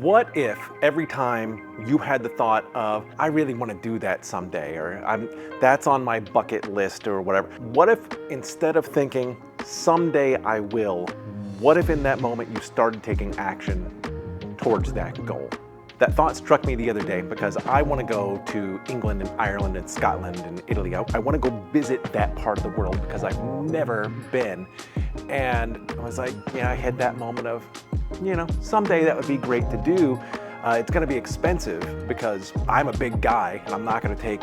What if every time you had the thought of, I really want to do that someday, or that's on my bucket list or whatever. What if instead of thinking, someday I will, what if in that moment you started taking action towards that goal? That thought struck me the other day because I want to go to England and Ireland and Scotland and Italy. I want to go visit that part of the world because I've never been. And I was like, I had that moment of, someday that would be great to do. It's going to be expensive because I'm a big guy and I'm not going to take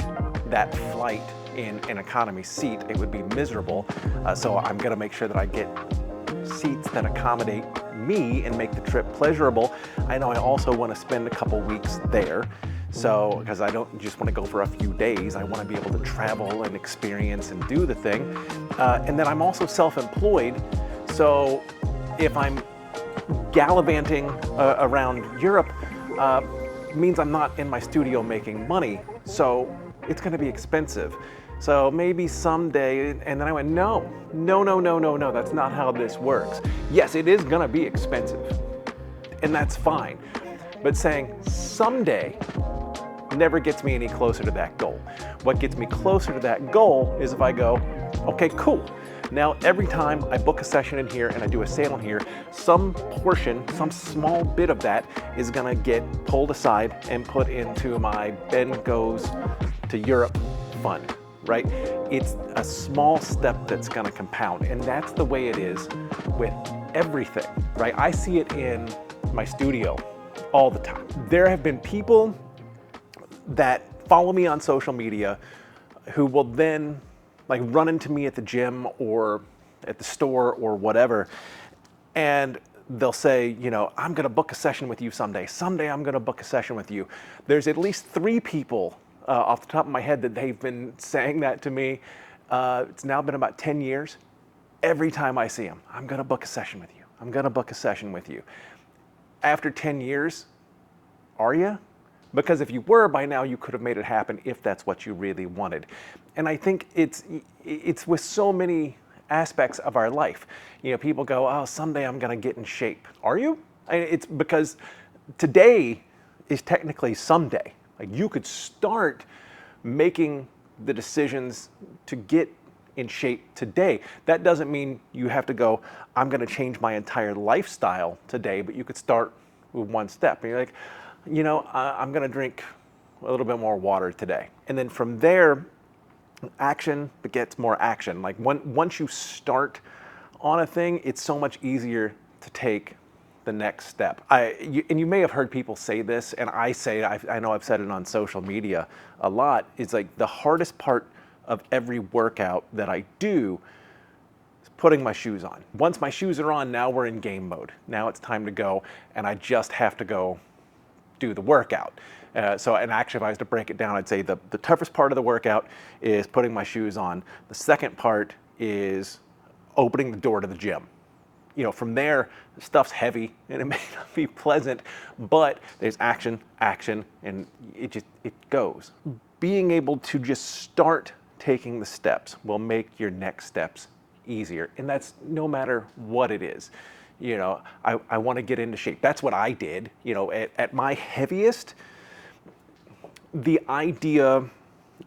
that flight in an economy seat. It would be miserable. So I'm going to make sure that I get seats that accommodate me and make the trip pleasurable. I know I also want to spend a couple weeks there. So, because I don't just want to go for a few days, I want to be able to travel and experience and do the thing. And then I'm also self-employed. So if I'm gallivanting around Europe, means I'm not in my studio making money. So it's going to be expensive. So maybe someday, and then I went, no, that's not how this works. Yes, it is gonna be expensive, and that's fine. But saying someday never gets me any closer to that goal. What gets me closer to that goal is if I go, okay, cool. Now every time I book a session in here and I do a sale in here, some portion, some small bit of that is gonna get pulled aside and put into my Ben Goes to Europe fund. Right? It's a small step that's going to compound. And that's the way it is with everything, right? I see it in my studio all the time. There have been people that follow me on social media who will then run into me at the gym or at the store or whatever. And they'll say, I'm going to book a session with you someday. Someday I'm going to book a session with you. There's at least 3 people off the top of my head that they've been saying that to me. It's now been about 10 years. Every time I see them, I'm going to book a session with you. I'm going to book a session with you. After 10 years, are you? Because if you were, by now you could have made it happen if that's what you really wanted. And I think it's with so many aspects of our life. People go, oh, someday I'm going to get in shape. Are you? It's because today is technically someday. You could start making the decisions to get in shape today. That doesn't mean you have to go, I'm going to change my entire lifestyle today, but you could start with one step. And you're like, I'm going to drink a little bit more water today. And then from there, action begets more action. Once you start on a thing, it's so much easier to take the next step. And you may have heard people say this, and I know I've said it on social media a lot. It's the hardest part of every workout that I do is putting my shoes on. Once my shoes are on, now we're in game mode. Now it's time to go, and I just have to go do the workout. And actually, if I was to break it down, I'd say the toughest part of the workout is putting my shoes on. The second part is opening the door to the gym. From there, the stuff's heavy and it may not be pleasant, but there's action, and it goes. Being able to just start taking the steps will make your next steps easier. And that's no matter what it is. I want to get into shape. That's what I did. At my heaviest, the idea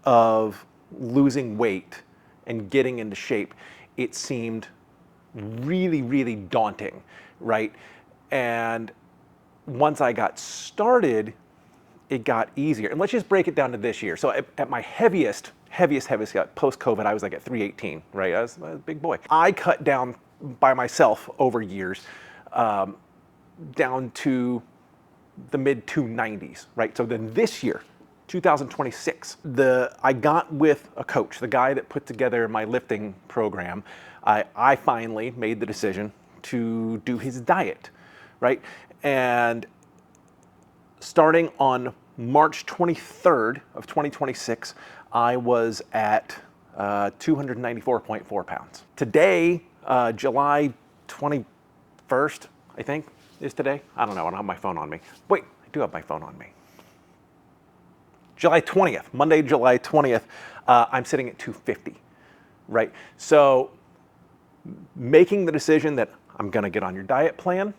of losing weight and getting into shape, it seemed really, really daunting, right? And once I got started, it got easier. And let's just break it down to this year. So at my heaviest, post-COVID, I was at 318, right? I was a big boy. I cut down by myself over years, down to the mid 290s, right? So then this year, 2026, I got with a coach, the guy that put together my lifting program. I finally made the decision to do his diet, right? And starting on March 23rd of 2026, I was at 294.4 pounds. Today, July 21st, I think, is today. I don't know, I don't have my phone on me. Wait, I do have my phone on me. July 20th, Monday, July 20th, I'm sitting at 250, right? So making the decision that I'm gonna get on your diet plan,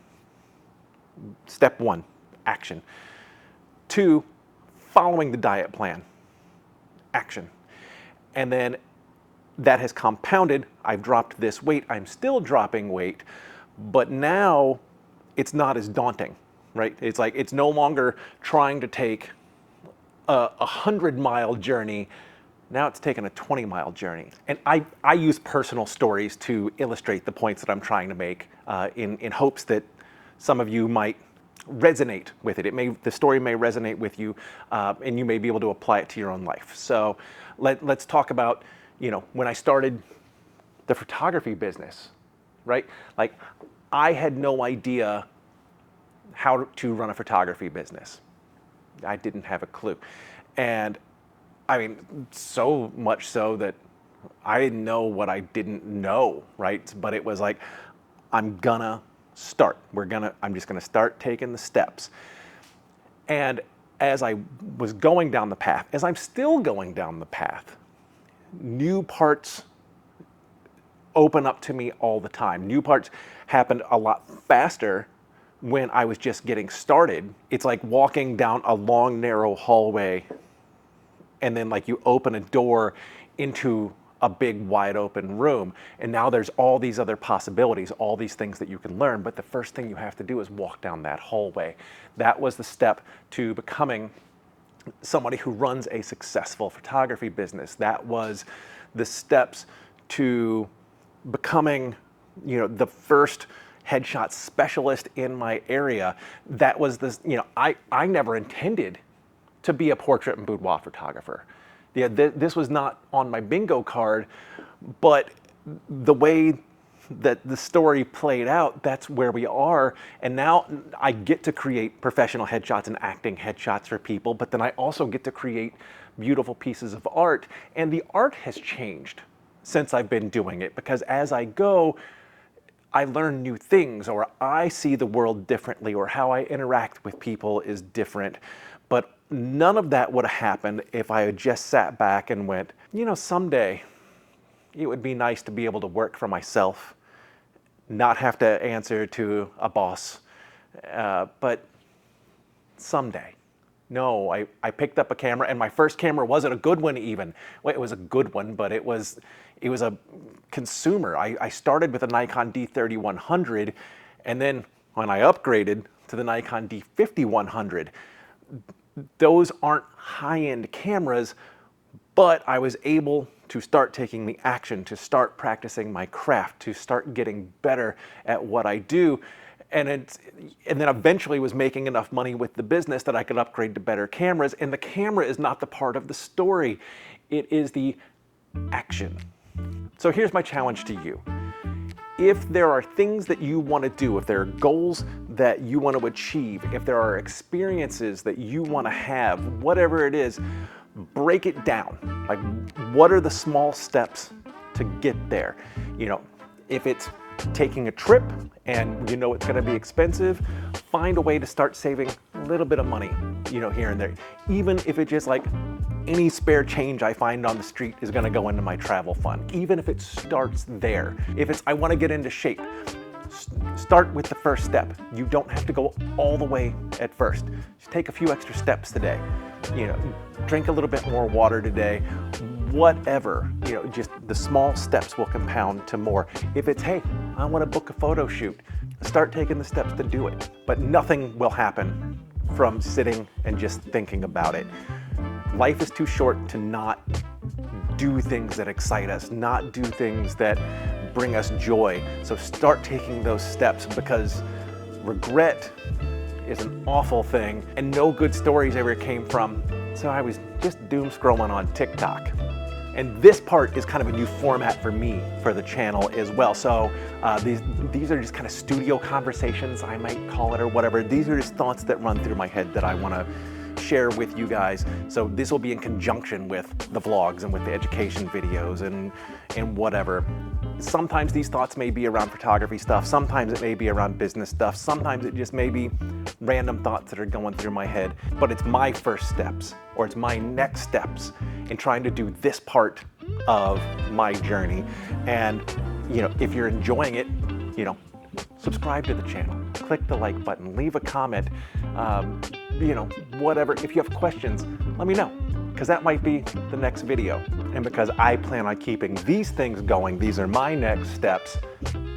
step one, action. 2, following the diet plan, action. And then that has compounded. I've dropped this weight. I'm still dropping weight, but now it's not as daunting, right? It's like, it's no longer trying to take a 100-mile journey. Now it's taken a 20-mile journey. And I use personal stories to illustrate the points that I'm trying to make in hopes that some of you might resonate with it. The story may resonate with you, and you may be able to apply it to your own life. So let's talk about, when I started the photography business, right? Like, I had no idea how to run a photography business. I didn't have a clue. And I mean, so much so that I didn't know what I didn't know, right? But it was like, I'm gonna start. I'm just gonna start taking the steps. And as I was going down the path, as I'm still going down the path, new parts open up to me all the time. New parts happened a lot faster when I was just getting started. It's like walking down a long, narrow hallway, and then like you open a door into a big, wide open room, and now there's all these other possibilities, all these things that you can learn, but the first thing you have to do is walk down that hallway. That was the step to becoming somebody who runs a successful photography business. That was the steps to becoming, the first headshot specialist in my area. That was this, I never intended to be a portrait and boudoir photographer. Yeah, this was not on my bingo card, but the way that the story played out, that's where we are. And now I get to create professional headshots and acting headshots for people, but then I also get to create beautiful pieces of art. And the art has changed since I've been doing it, because as I go, I learn new things, or I see the world differently, or how I interact with people is different. But none of that would have happened if I had just sat back and went, someday it would be nice to be able to work for myself, not have to answer to a boss, but someday. No, I picked up a camera, and my first camera wasn't a good one even. Well, it was a good one, but it was a consumer. I started with a Nikon D3100, and then when I upgraded to the Nikon D5100, those aren't high-end cameras, but I was able to start taking the action, to start practicing my craft, to start getting better at what I do. And then eventually was making enough money with the business that I could upgrade to better cameras. And the camera is not the part of the story. It is the action. So here's my challenge to you. If there are things that you want to do, if there are goals that you want to achieve, if there are experiences that you want to have, whatever it is, break it down. Like, what are the small steps to get there? If it's taking a trip and it's going to be expensive, find a way to start saving a little bit of money, here and there. Even if it's just like any spare change I find on the street is going to go into my travel fund. Even if it starts there. If it's, I want to get into shape, start with the first step. You don't have to go all the way at first. Just take a few extra steps today. Drink a little bit more water today. Whatever, just the small steps will compound to more. If it's, hey, I want to book a photo shoot, start taking the steps to do it. But nothing will happen from sitting and just thinking about it. Life is too short to not do things that excite us, not do things that bring us joy. So start taking those steps, because regret is an awful thing, and no good stories ever came from. So I was just doom scrolling on TikTok. And this part is kind of a new format for me, for the channel as well. So these are just kind of studio conversations, I might call it, or whatever. These are just thoughts that run through my head that I want to share with you guys. So this will be in conjunction with the vlogs and with the education videos and whatever. Sometimes these thoughts may be around photography stuff. Sometimes it may be around business stuff. Sometimes it just may be random thoughts that are going through my head. But it's my first steps, or it's my next steps in trying to do this part of my journey. And if you're enjoying it, subscribe to the channel, click the like button, leave a comment, you know, whatever. If you have questions, let me know, because that might be the next video. And because I plan on keeping these things going, these are my next steps.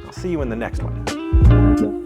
I'll see you in the next one.